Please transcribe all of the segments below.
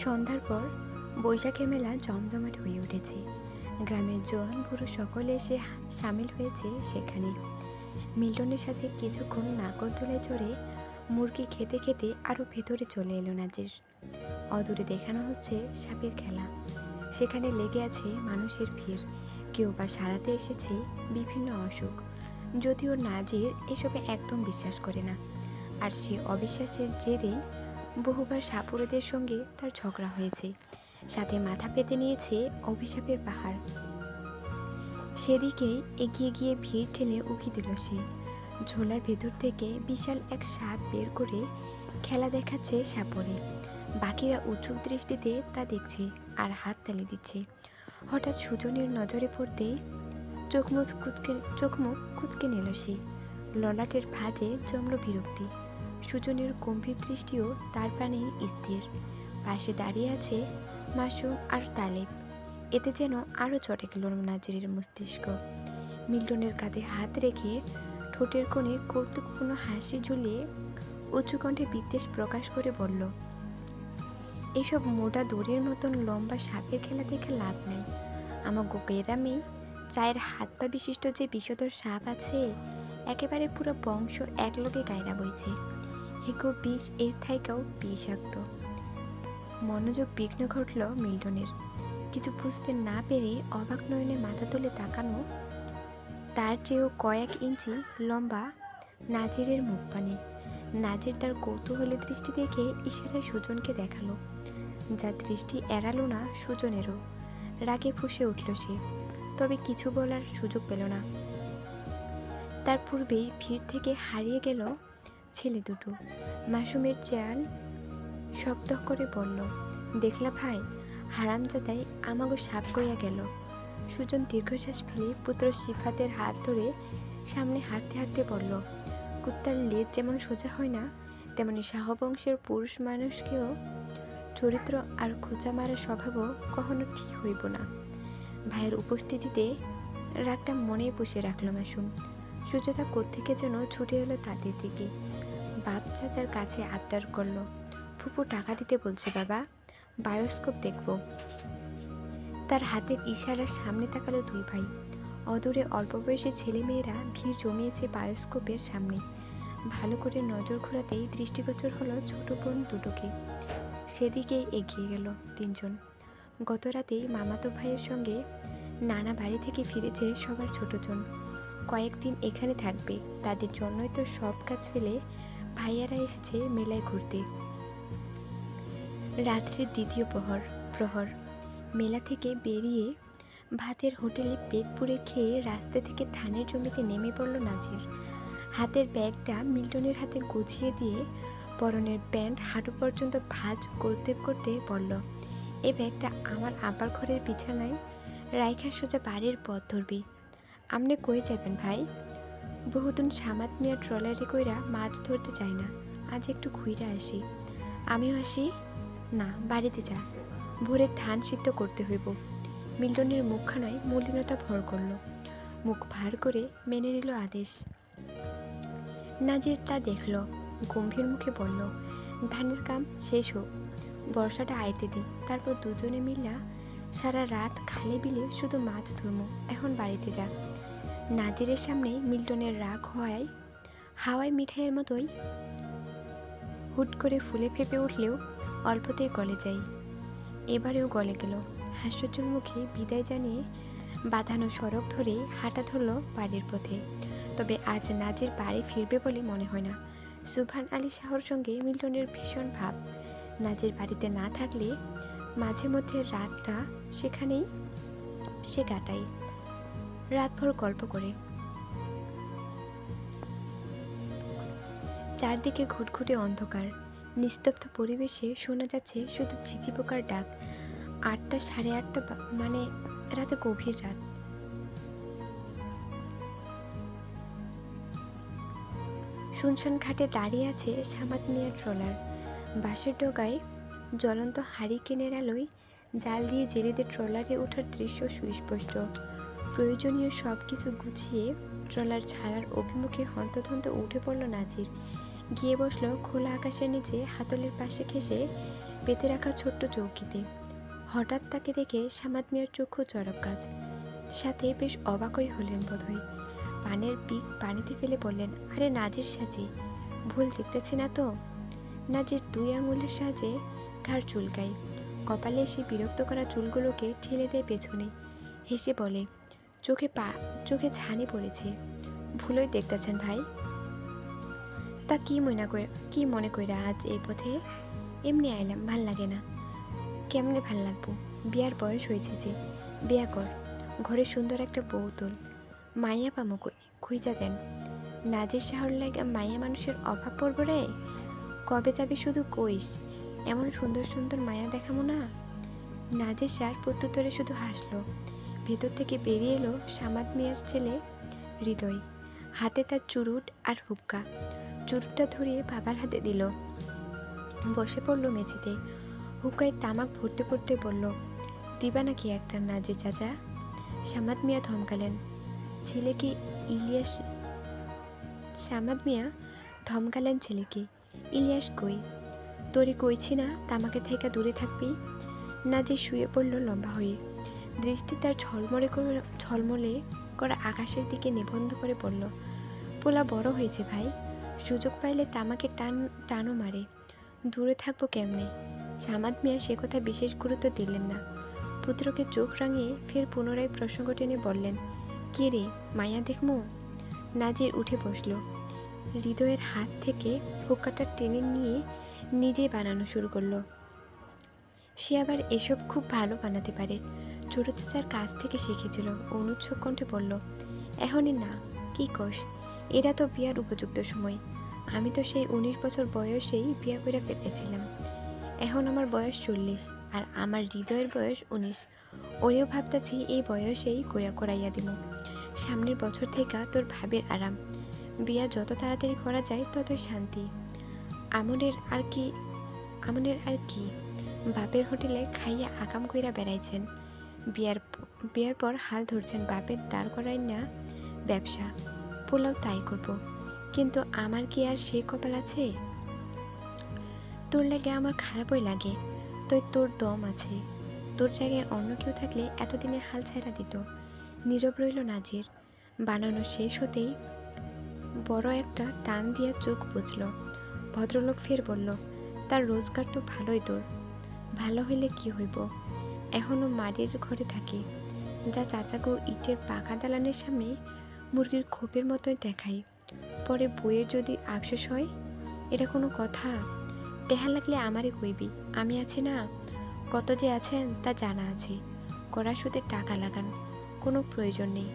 সন্ধ্যার পর বৈশাখের মেলা জমজমাট হয়ে উঠেছে। গ্রামের জোয়ান বুড়ো সকলে এসে সামিল হয়েছে সেখানে। মিল্টনের সাথে কিছুক্ষণ নাগরদোলায় চড়ে মুরগি খেতে খেতে আরো ভেতরে চলে এলো নাজির। অদূরে দেখানো হচ্ছে সাপের খেলা। সেখানে লেগে আছে মানুষের ভিড়। কেউ বা সারাতে এসেছে বিভিন্ন অসুখ। যদিও নাজির এসবে একদম বিশ্বাস করে না, আর সে অবিশ্বাসের জেরেই বহুবার সাপুড়েদের সঙ্গে তার ঝগড়া হয়েছে। সাথে মাথা পেতে নিয়েছে অভিশাপের পাহাড়। সেদিকেই এগিয়ে গিয়ে ভিড় ঠেলে উকি দিল সে। ঝোলার ভেতর থেকে বিশাল এক সাপ বের করে খেলা দেখাচ্ছে সাপরে। বাকিরা উৎসুক দৃষ্টিতে তা দেখছে আর হাততালি দিচ্ছে। হঠাৎ সুজনের নজরে পড়তেই চোখ মুখ কুঁচকে নিল সে। ললাটের ভাঁজে জমল বিরক্তি। সুজনের গম্ভীর দৃষ্টিও তার পানেই স্থির। পাশে দাঁড়িয়ে আছে মাসুম আর তালেব। এতে যেন আরো চটে গেল নাজিরের মস্তিষ্ক। মিল্টনের কাঁধে হাত রেখে ঠোঁটের কোণে কৌতুকপূর্ণ হাসি ঝুলিয়ে উঁচু কণ্ঠে বিদ্বেষ প্রকাশ করে বলল, এসব মোটা দড়ির মতন লম্বা সাপের খেলা দেখে লাভ নাই। আমার গ্রামে চায়ের হাত পা বিশিষ্ট যে বিষধর সাপ আছে, একেবারে পুরো বংশ একলগে গায়রা বইছে। হেগো বিষ এর থাইকাও বিষাক্ত। মনোযোগ বিঘ্ন ঘটল মিল্টনের। কিছু বুঝতে না পেরে অবাক নয়নে মাথা তুলে তাকানো তার চেয়েও কয়েক ইঞ্চি লম্বা নাজিরের মুখপানে। নাজির তার কৌতূহলী দৃষ্টি দেখে ইশারায় সুজনকে দেখালো, যা দৃষ্টি এড়ালো না সুজনেরও। রাগে ফুঁসে উঠল সে, তবে কিছু বলার সুযোগ পেল না। তার পূর্বেই ভিড় থেকে হারিয়ে গেল ছেলে দুটো। মাসুমের চাল শক্ত করে বলল, দেখলা ভাই, হারামজাদাই আমাগো সাপ কইয়া গেল। সুজন দীর্ঘশ্বাস ফেলে পুত্র সিফাতের হাত ধরে সামনে হাঁটতে হাঁটতে বলল, কুত্তার লেজ যেমন সোজা হয় না, তেমনি শাহবংশের পুরুষ মানুষকেও চরিত্র আর খোঁচা মারা স্বভাবও কখনো ঠিক হইব না। ভাইয়ের উপস্থিতিতে রাগটা মনে পুষে রাখল মাসুম। সুজাতা কোত্থেকে যেন ছুটে এলো তাদের দিকে। বাপ চাচার কাছে আবদার করল, ফুপু টাকা দিতে বলছে বাবা, বায়োস্কোপ দেখব। তার হাতের ইশারার সামনে তাকালো দুই ভাই। অদূরে অল্প বয়সী ছেলেমেয়েরা ভিড় জমিয়েছে বায়োস্কোপের সামনে। ভালো করে নজর ঘোরাতেই দৃষ্টিগোচর হলো ছোট বোন দুটোকে। সেদিকে এগিয়ে গেল তিনজন। গত রাতেই মামাতো ভাইয়ের সঙ্গে নানা বাড়ি থেকে ফিরেছে সবার ছোটজন। কয়েকদিন এখানে থাকবে, তাদের জন্যই তো সব কাজ ফেলে ভাইয়ারা এসেছে মেলায় ঘুরতে। রাত্রির দ্বিতীয় প্রহর। মেলা থেকে বেরিয়ে ভাতের হোটেলে পেট পুড়ে খেয়ে রাস্তা থেকে ধানের জমিতে নেমে পড়ল নাজির। হাতের ব্যাগটা মিল্টনের হাতে গুছিয়ে দিয়ে পরনের প্যান্ট হাঁটু পর্যন্ত ভাঁজ করতে করতে বলল, এই ব্যাগটা আমার আব্বার ঘরের বিছানায় রাইখা সোজা বাড়ির পথ ধরবি। আমনে কই যাবেন ভাই? বহুদিন সামাদ মিয়া ট্রলারে কইরা মাছ ধরতে চাই না, আজ একটু ঘুইরা আসি। আমিও আসি। না, বাড়িতে যা, ভোরে ধান সিদ্ধ করতে হইব। মিল্টনের মুখখানায় মলিনতা ভর করল। মুখ ভার করে মেনে নিল আদেশ। নাজির তা দেখল, গম্ভীর মুখে বলল, ধানের কাম শেষ হোক, বর্ষাটা আইতে দি, তারপর দুজনে মিলা সারা রাত খালে বিলে শুধু মাছ ধরমু। এখন বাড়িতে যা। নাজিরের সামনে মিল্টনের রাগ হাওয়ায় মিঠাইয়ের মতোই হুট করে ফুলে ফেপে উঠলেও অল্পতেই গলে যায়। এবারেও গলে গেল। হাস্যোজ্জ্বল মুখে বিদায় জানিয়ে বাঁধানো সড়ক ধরে হাঁটা ধরল বাড়ির পথে। তবে আজ নাজির বাড়ি ফিরবে বলে মনে হয় না। সুবহান আলী শাহর সঙ্গে মিল্টনের ভীষণ ভাব। নাজির বাড়িতে না থাকলে মাঝে মধ্যে রাতটা সেখানেই সে কাটায়, রাতভর গল্প করে। চারদিকে ঘুটঘুটে অন্ধকার। নিস্তব্ধ পরিবেশে শোনা যাচ্ছে শুধু ঝিঝি পোকার ডাক। 8টা সাড়ে 8টা, মানে রাতে গভীর রাত। শুনশান ঘাটে দাঁড়িয়ে আছে সামাদ মিয়ার ট্রলার। বাঁশের ডগায় জ্বলন্ত হারিকেনের আলোয় জাল দিয়ে জেলেদের ট্রলারে ওঠার দৃশ্য সুস্পষ্ট। প্রয়োজনীয় সব কিছু গুছিয়ে ট্রলার ছাড়ার অভিমুখে হন্তদন্ত উঠে পড়ল নাজির। গিয়ে বসলো খোলা আকাশের নিচে হাতলের পাশে ঘেঁষে পেতে রাখা ছোট্ট চৌকিতে। হঠাৎ তাকে দেখে সামাদ মিয়ার চক্ষু চড়ক গাছ, সাথে বেশ অবাকই হলেন বোধহয়। পানের পিক পানিতে ফেলে বললেন, আরে নাজির সাজি, ভুল দেখতেছি না তো? নাজির 2 আঙুলের সাহায্যে ঘাড় চুলকায়, কপালে এসে বিরক্ত করা চুলগুলোকে ঠেলে দেয় পেছনে, হেসে বলে, চোখে ছানি পড়েছে, ভুলই দেখতেছেন ভাই। তা কি মনে কইরা আজ এই পথে? এমনি আইলাম, ভাল লাগে না। কেমনে ভাল লাগবো? বিয়ার বয়স হয়েছে যে, বিয়া কর, ঘরে সুন্দর একটা বউ তোল। মাইয়া পামো কই, খুঁজা দেন। নাজির শাহর লাগা মাইয়া মানুষের অভাব পড়ব রে? কবে যাবি শুধু কইস, এমন সুন্দর সুন্দর মায়া দেখামো না। নাজির শাহ প্রত্যুত্তরে শুধু হাসলো। ভেতর থেকে বেরিয়ে এলো সামাদ মিয়ার ছেলে হৃদয়, হাতে তার চুরুট আর হুক্কা। চুরুটটা ধরিয়ে বাবার হাতে দিল। বসে পড়ল মেঝেতে, হুক্কায় তামাক ভরতে ভরতে বলল, দিবা নাকি একটা নাজির চাচা? সামাদ মিয়া ধমকালেন, ছেলেকে ইলিয়াস সামাদ মিয়া ধমকালেন ছেলেকে, ইলিয়াস কই? তোরে কইছি না তামাকের থেকে দূরে থাকবি। নাজির শুয়ে পড়ল লম্বা হয়ে, দৃষ্টি তার ঝলমলে করা আকাশের দিকে নিবন্ধ করে বলল, পোলা বড় হয়েছে ভাই, সুযোগ পাইলে তামাকে টানও মারে, দূরে থাকবো কেমনে? সামাদ মিয়া সে কথা বিশেষ গুরুত্ব দিলেন না। পুত্রকে চোখ রাঙিয়ে ফের পুনরায় প্রসঙ্গ টেনে বললেন, কে রে, মায়া দেখমু? নাজির উঠে বসল, হৃদয়ের হাত থেকে হুক্কাটা টেনে নিয়ে নিজেই বানানো শুরু করলো। সে আবার এসব খুব ভালো বানাতে পারে, ছোট চাচার কাছ থেকে শিখেছিল। অনুচ্ছক কণ্ঠে বলল, এখনই না, কি কস? এরা তো বিয়ার উপযুক্ত সময়। আমি তো সেই 19 বছর বয়সেই বিয়া কইরা ফেলেছিলাম। এখন আমার বয়স 40, আর আমার হৃদয়ের বয়স 19। ওরেও ভাবতাছি এই বয়সেই করাইয়া দিব। সামনের বছর থেকে তোর ভাবের আরাম, বিয়া যত তাড়াতাড়ি করা যায় ততই শান্তি। আমনের আর কি বাপের হোটেলে খাইয়া আকাম কইরা বেড়াইছেন, বিয়ার পর হাল ধরছেন বাপের দাঁড় করাই না ব্যবসা। পোলাও তাই করব, কিন্তু আমার কি আর সে কপাল আছে? তোর লাগে আমার খারাপই লাগে, তোর দম আছে। তোর জায়গায় অন্য কেউ থাকলে এতদিনে হাল ছাইড়া দিত। নীরব রইল নাজির। বানানো শেষ হতেই বড় একটা টান দিয়া চোখ বুঝল। ভদ্রলোক ফের বলল, তার রোজগার তো ভালোই তোর। ভালো হইলে কি হইব, এখনো মাটির ঘরে থাকি, যা চাচাগো ইটের পাকা দালানের সামনে মুরগির খোপের মতোই দেখাই। পরে বইয়ের যদি আফসোস হয়, এটা কোনো কথা? টেহা লাগলে আমারে কইবি, আমি আছি না। কত যে আছেন তা জানা আছে। কড়া সুদে টাকা লাগান, কোনো প্রয়োজন নেই।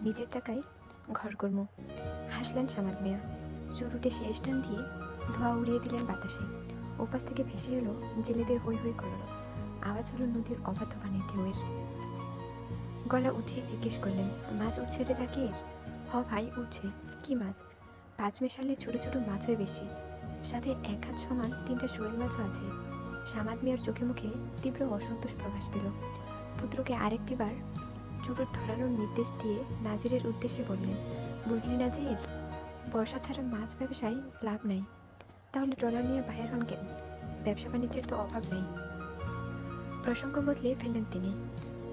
নিজের টাকায় ঘর কর্ম। হাসলেন সামাদ মিয়া। চুরুটে শেষ টান দিয়ে ধোঁয়া উড়িয়ে দিলেন বাতাসে। ওপাশ থেকে ভেসে এলো জেলেদের হৈ হৈ করানো আওয়াজ। হলো নদীর অবাধ্য পানির ঢেউয়ের। গলা উঠিয়ে জিজ্ঞেস করলেন, মাছ উঠছে রে জাকির? হ ভাই, উঠছে। কি মাছ? 5 মেশালে ছোট ছোট মাছ হয় বেশি, সাথে 1 হাত সমান 3টা শোয়েল মাছও আছে। সামাদ মিয়ার চোখে মুখে তীব্র অসন্তোষ প্রকাশ পেল। পুত্রকে আরেকটিবার চুরুট ধরানোর নির্দেশ দিয়ে নাজিরের উদ্দেশ্যে বললেন, বুঝলি নাজির, বর্ষা ছাড়া মাছ ব্যবসায় লাভ নাই। তাহলে ট্রলার নিয়ে বাইর হন কেন? ব্যবসা বাণিজ্যের তো অভাব নেই। প্রসঙ্গ বদলে ফেললেন তিনি।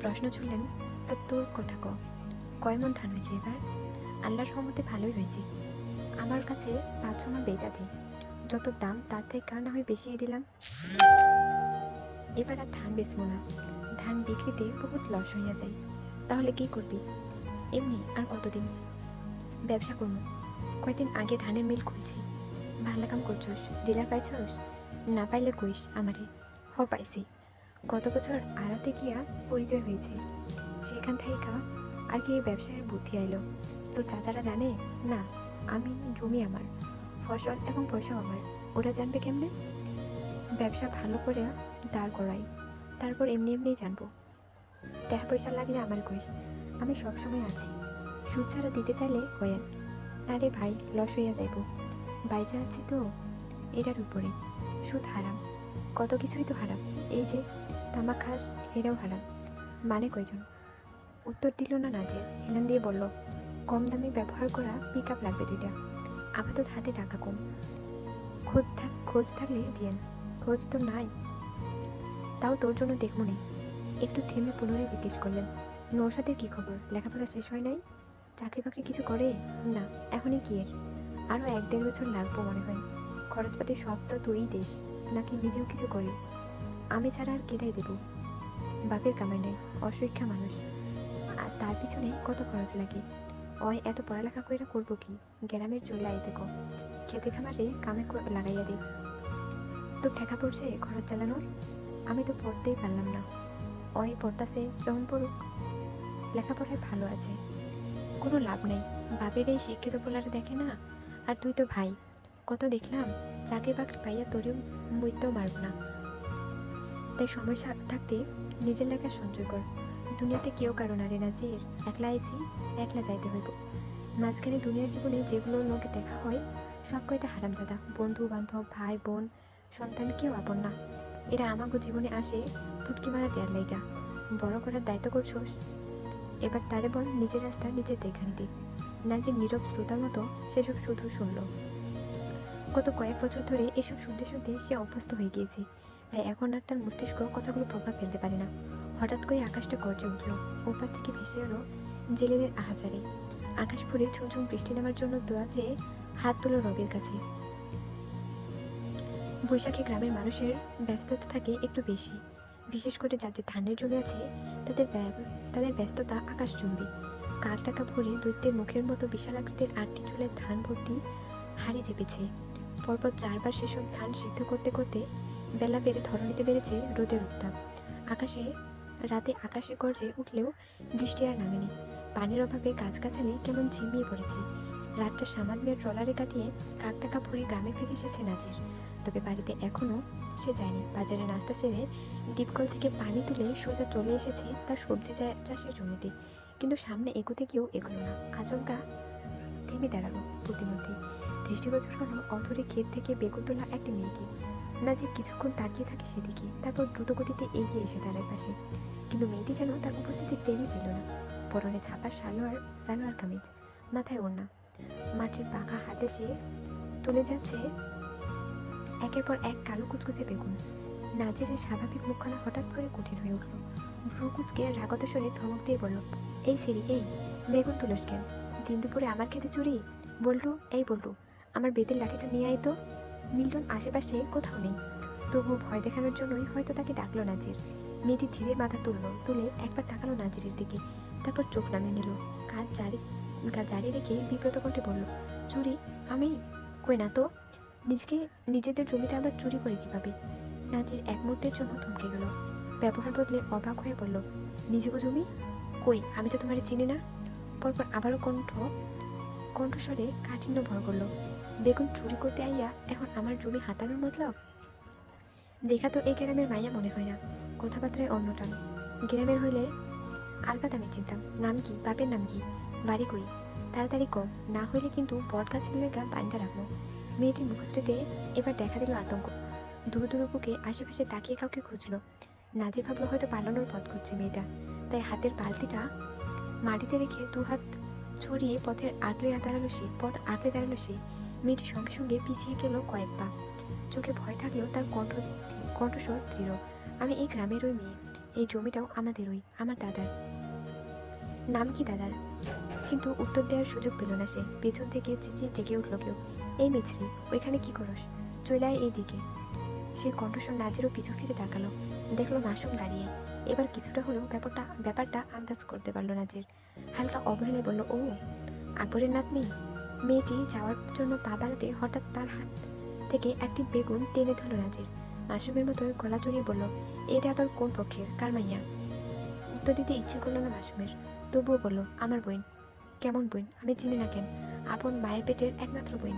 প্রশ্ন ছুড়লেন, তা তোর কথা কয় মন ধান হয়েছে এবার? আল্লাহর রহমতে ভালোই হয়েছে। আমার কাছে 5-6 মণ বেচা দে, যত দাম তার থেকে না হয় বেশি দিলাম। এবার আর ধান বেচবো না, ধান বিক্রিতে বহুত লস হইয়া যায়। তাহলে কি করবি? এমনি আর কতদিন ব্যবসা করবো? কয়দিন আগে ধানের মিল খুলছি। ভালো কাম করছস, ডিলার পাইছস? না পাইলে কইস আমারে। হ পাইছি, গত বছর আড়াতে গিয়া পরিচয় হয়েছে। সেখান থেকে আর কি এই ব্যবসায়ের বুদ্ধি আইলো। তোর চাচারা জানে না? আমি জমি আমার, ফসল এবং পয়সাও আমার, ওরা জানবে কেমনে? ব্যবসা ভালো করে দাঁড় করাই, তারপর এমনি এমনিই জানবো। টাকা পয়সা লাগলে আমার কইস, আমি সবসময় আছি। সুদ ছাড়া দিতে চাইলে কয়েন। না রে ভাই, লস হইয়া যাইব। বাইচা আছি তো এটার উপরে। সুদ হারাম, কত কিছুই তো হারাম। এই যে তামাক খাস, এরাও হারাম। মানে কয়জন? উত্তর দিল না নাজির। হেলান দিয়ে বলল, কম দামে ব্যবহার করা পিকআপ লাগবে 2টা। আপাতত হাতে টাকা কম, খোঁজ থাকলে দিয়েন। খোঁজ তো নাই, তাও তোর জন্য দেখবো নি। একটু থেমে পুনরায় জিজ্ঞেস করলেন, নৌশাদের কি খবর? লেখাপড়া শেষ হয় নাই? চাকরি বাকরি কিছু করে? না, এখনই কি এর? আরো 1-1.5 বছর লাগবো মনে হয়। খরচপাতি সব তো তুই দিস, নাকি নিজেও কিছু করি? আমি ছাড়া আর কেটাই দেব? বাপের কামাই নেই, অশিক্ষা মানুষ, আর তার পিছনে কত খরচ লাগে। অয় এত পড়ালেখা কইরা করবো কি? গ্রামের চলে দেখো, খেতে খামারে কামে লাগাইয়া দে। তোর ঠেকা পড়ছে খরচ চালানোর? আমি তো পড়তেই পারলাম না। অয় পড়তাছে, যখন পড়ুক। লেখাপড়ায় ভালো আছে, কোনো লাভ নেই। বাপের এই শিক্ষিত পোলারে দেখে না। আর তুই তো ভাই, কত দেখলাম চাকরি বাকরি পাইয়া তোরেও বইতেও মারব না। তাই সময় থাকতে নিজের লেখা সঞ্চয় কর। দুনিয়াতে কেউ কারো না রে নাজির, একলা আইছি, একলা যাইতে হইব। মাঝখানে দুনিয়ার জীবনে যেগুলো লোকে দেখা হয় সব কয়টা হারামজাদা। বন্ধু বান্ধব, ভাই বোন, সন্তান কেউ আপন না। এরা আমাগো জীবনে আসে ফুটকি মারা দেয়ার লাইগা। বড় করার দায়িত্ব করছোস, এবার তারে বল নিজের রাস্তা নিজে দেখা নিতে। নাজির নীরব শ্রোতার মতো সেসব শুধু শুনল। গত কয়েক বছর ধরে এসব শুনতে শুনতে সে অভ্যস্ত হয়ে গিয়েছে, তাই এখন আর তার মস্তিষ্ক কথাগুলো প্রভাব ফেলতে পারে না। হঠাৎ করে আকাশটা গর্জে উঠল, ওপাশ থেকে ভেসে এলো জেলেদের আহাজারে। আকাশ ভরে ঝুমঝুম বৃষ্টি নামার জন্য দোয়া চেয়ে হাত তুলো রবির কাছে। বৈশাখে গ্রামের মানুষের ব্যস্ততা থাকে একটু বেশি, বিশেষ করে যাদের ধানের জমি আছে তাদের ব্যস্ততা আকাশচুম্বী। কাক টাকা ভরে দৈত্যের মুখের মতো বিশাল আকৃতির 8টি চুলের ধান ভর্তি হাড়ি চেপেছে। পরপর 4বার সেসব ধান সিদ্ধ করতে করতে বেলা বেড়ে ধরণীতে বেড়েছে রোদের উত্তাপ। রাতে আকাশে গর্জে উঠলেও বৃষ্টি আর নামেনি। পানির অভাবে গাছগাছালি কেমন ঝিমিয়ে পড়েছে। রাতটা সামাদ মিয়া ট্রলারে কাটিয়ে কাক টাকা ভরে গ্রামে ফিরে এসেছে নাজির। তবে বাড়িতে এখনো সে যায়নি। বাজারে নাস্তা সেরে ডিপকল থেকে পানি তুলে সোজা চলে এসেছে তার সবজি চাষের জমিতে। কিন্তু সামনে এগোতে গিয়েও এগোলো না, আচমকা থেমে দাঁড়ালো প্রতিমধ্যে। দৃষ্টিগোচর হলো অধরে ক্ষেত থেকে বেগুন তোলা একটি মেয়েকে। নাজির কিছুক্ষণ তাকিয়ে থাকে সেদিকে, তারপর দ্রুতগতিতে এগিয়ে এসে দাঁড়ায় পাশে। কিন্তু মেয়েটি যেন তার উপস্থিতি টেরই পেল না। পরনে ছাপা সালোয়ার কামিজ, মাথায় ওড়না, মাটির পাখা হাতে সে তুলে যাচ্ছে একের পর এক কালো কুচকুচে বেগুন। নাজিরের স্বাভাবিক মুখখানা হঠাৎ করে কঠিন হয়ে উঠল। ভ্রু কুচকে রাগত স্বরে ধমক দিয়ে বলল, এই সিরি, এই বেগুন তুলস কেন? দিন দুপুরে আমার খেতে চুরি? বল্টু, এই বল্টু, আমার বেতের লাঠিটা নিয়ে আয় তো। মিল্টন আশেপাশে কোথাও নেই, তবুও ভয় দেখানোর জন্যই হয়তো তাকে ডাকলো নাজির। মেয়েটি ধীরে মাথা তুলে একবার তাকালো নাজিরের দিকে, তারপর চোখ নামিয়ে নিল। কাজ জারি রেখে বিব্রত কণ্ঠে বলল, চুরি? আমি? কই না তো। নিজেদের জমিতে আবার চুরি করে কিভাবে? নাজির এক মুহূর্তের জন্য থমকে গেল, ব্যবহার বদলে অবাক হয়ে বলল, নিজেকে জমি? কই, আমি তো তোমারে চিনি না। পরপর আবারও কণ্ঠস্বরে কাঠিন্য ভর করল, বেগুন চুরি করতে আইয়া এখন আমার জমি হাতানোর মতলব? দেখা তো এই গ্রামের মাইয়া মনে হয় না, কথাবার্তায় অন্যটান। গ্রামের হইলে আলবাত আমি চিনতাম। নাম কি? বাপের নাম কি? বাড়ি কই? তাড়াতাড়ি কম, না হইলে কিন্তু বট গাছের লেগা বাইন্দা রাখবো। মেয়েটির মুখশ্রীতে এবার দেখা দিল আতঙ্ক। দূর দূর বুকে আশেপাশে তাকিয়ে কাউকে খুঁজলো। নাজির ভাবলো হয়তো পালানোর পথ খুঁজছে মেয়েটা, তাই হাতের বালতিটা মাটিতে রেখে দুহাত ছড়িয়ে পথ আগলে দাঁড়ালো সে। মেয়েটির সঙ্গে সঙ্গে পিছিয়ে গেল কয়েক পা। চোখে ভয় থাকলেও তার কণ্ঠস্বর দৃঢ়। আমি এই গ্রামের ওই মেয়ে, এই জমিটাও আমাদেরই, আমার দাদার। নাম কি দাদার? কিন্তু উত্তর দেওয়ার সুযোগ পেল না সে। পেছন থেকে চেঁচিয়ে ডেকে উঠল কেউ, এই মিছরি, ওইখানে কি করস? চলে আয় এই দিকে। সে কণ্ঠস্বর নাজিরও পিছু ফিরে তাকালো, দেখলো মাসুম দাঁড়িয়ে। এবার কিছুটা হলেও ব্যাপারটা আন্দাজ করতে পারলো নাজির। হালকা অবহেলায় বলল, ও আকবরের নাতনি। মেয়েটি যাওয়ার জন্য পা বাড়াতে হঠাৎ তার হাত থেকে একটি বেগুন টেনে ধরল নাজির। মাসুমের মতো গলা চড়িয়ে বলল, এটা আবার কোন পক্ষের, কার মাইয়া? উত্তর দিতে ইচ্ছে করলো না মাসুমের, তবুও বলল, আমার বোন। কেমন বোন? আমি চিনি না কেন? আপন মায়ের পেটের একমাত্র বোন।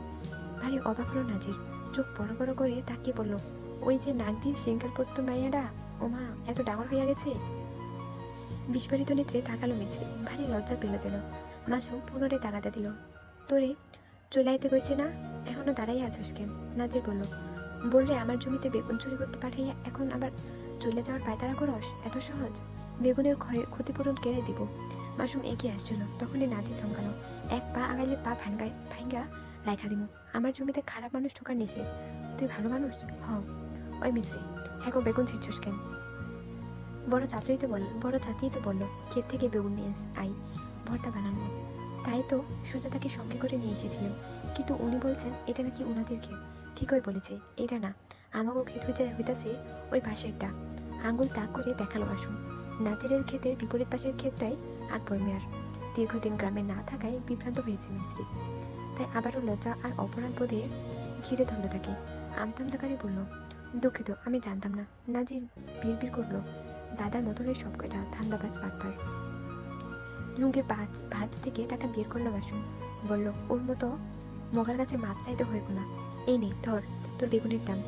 ভারী অবাক হলো নাজির, চোখ বড় বড় করে তাকিয়ে বলল, ওই যে নাক দিয়ে সিঙ্গার পড়তো মাইয়াডা, ও মা, এত ডাঙর হইয়া গেছে? বিস্ফোরিত নেত্রে তাকালো মিছরি, ভারী লজ্জা পেল যেন। মাসুম পুনরায় তাগাদা দিল, তোরে চলে আইতে কইছে না, এখনো দাঁড়াইয়া আছোস কেন? নাজির বলল, বললে আমার জমিতে বেগুন চুরি করতে পাঠাইয়া এখন আবার চলে যাওয়ার পায়তারা করস? এত সহজ? বেগুনের ক্ষতিপূরণ কেড়ে দিব। মাসুম এগিয়ে আসছিল, তখনই নাজির ধমকালো, এক পা আগাইলে পা ভাঙ্গায় ভাঙ্গা রাইখা দিমু। আমার জমিতে খারাপ মানুষ ঢোকার নিষেধ। তুই ভালো মানুষ? হ। ওই মিস্ত্রি, হ্যাঁ গো, বেগুন ছিটছস কেন? বড় চাচিই তো বললো ক্ষেত থেকে বেগুন নিয়ে আই, ভর্তা বানানো। তাই তো সুজাতাকে সঙ্গে করে নিয়ে এসেছিলাম, কিন্তু উনি বলছেন এটা নাকি উনাদের ক্ষেত। ঠিকই বলেছে, এটা না আমাকেও ক্ষেত হইতাছে ওই পাশেরটা। আঙ্গুল তাক করে দেখালো আসুন। নাজিরের ক্ষেতের বিপরীত পাশের ক্ষেতটাই আকবর মিয়ার। দীর্ঘদিন গ্রামে না থাকায় বিভ্রান্ত হয়েছে মিস্ত্রি, তাই আবারও লজ্জা আর অপরাধ বোধে ঘিরে ধরল তাকে। আমতামতাকারে বলল, দুঃখিত, আমি জানতাম না। নাজির বিড়বিড় করলো, দাদার মতনই সব কয়টা ধান্দাবাজ বাটপার। লুঙ্গির ভাঁজ থেকে টাকা বের করলো বাসন, বলল, ওর মতো মগার কাছে মাপ চাইতে হইব না। এই নে ধর তোর বেগুনের দাম।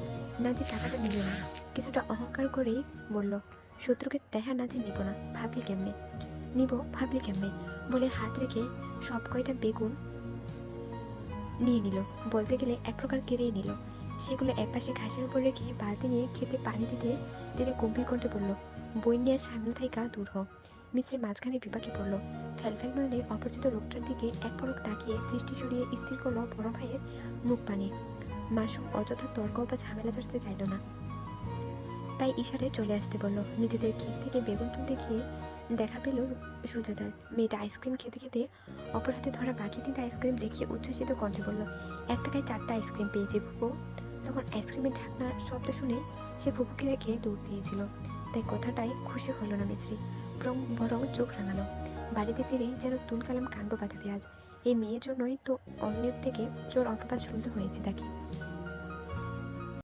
নাজি টাকাটা নিল না, কিছুটা অহংকার করেই বলল, শত্রুকে দেখা নাজি নিব না, ভাবলি কেমনে বলে হাত রেখে সব কয়টা বেগুন নিয়ে নিল। বলতে গেলে এক প্রকার কেড়েই নিল। সেগুলো একপাশে ঘাসের উপর রেখে বালতি নিয়ে খেতে পানি দিতে দিতে গম্ভীর কণ্ঠে বলল, বই নিয়ে সামনে থাইকা দূর হ। মিস্ত্রি মাঝখানে বিপাকে পড়ল। ফ্যালফ্যাল নইলে অপরিচিত লোকটার দিকে এক পলক তাকিয়ে দৃষ্টি সরিয়ে স্থির করলো বড় ভাইয়ের মুখ পানে। মাসুম অযথা তর্ক বা ঝামেলা জড়াতে চাইল না, তাই ইশারায় চলে আসতে বলল। নিজেদের ক্ষেত থেকে বেগুন তুলতে গিয়ে দেখা পেল সুজাতার। মেয়েটা আইসক্রিম খেতে খেতে অপর হাতে ধরা বাকি 3টা আইসক্রিম দেখিয়ে উচ্ছ্বসিত কণ্ঠে বলল, 1 টাকায় 4টা আইসক্রিম পেয়েছি ফুপু। তখন আইসক্রিমের ঢাকনার শব্দ শুনে সে ফুপুকে রেখে দৌড় দিয়েছিল, তাই কথাটায় খুশি হলো না মিছরি, বরং চোখ রাঙালো। বাড়িতে ফিরে যেন তুলকালাম কাণ্ড বাঁধাবে আজ। এই মেয়ের জন্যই তো অন্যের থেকে চোর অপবাদ শুনতে হয়েছে তাকে।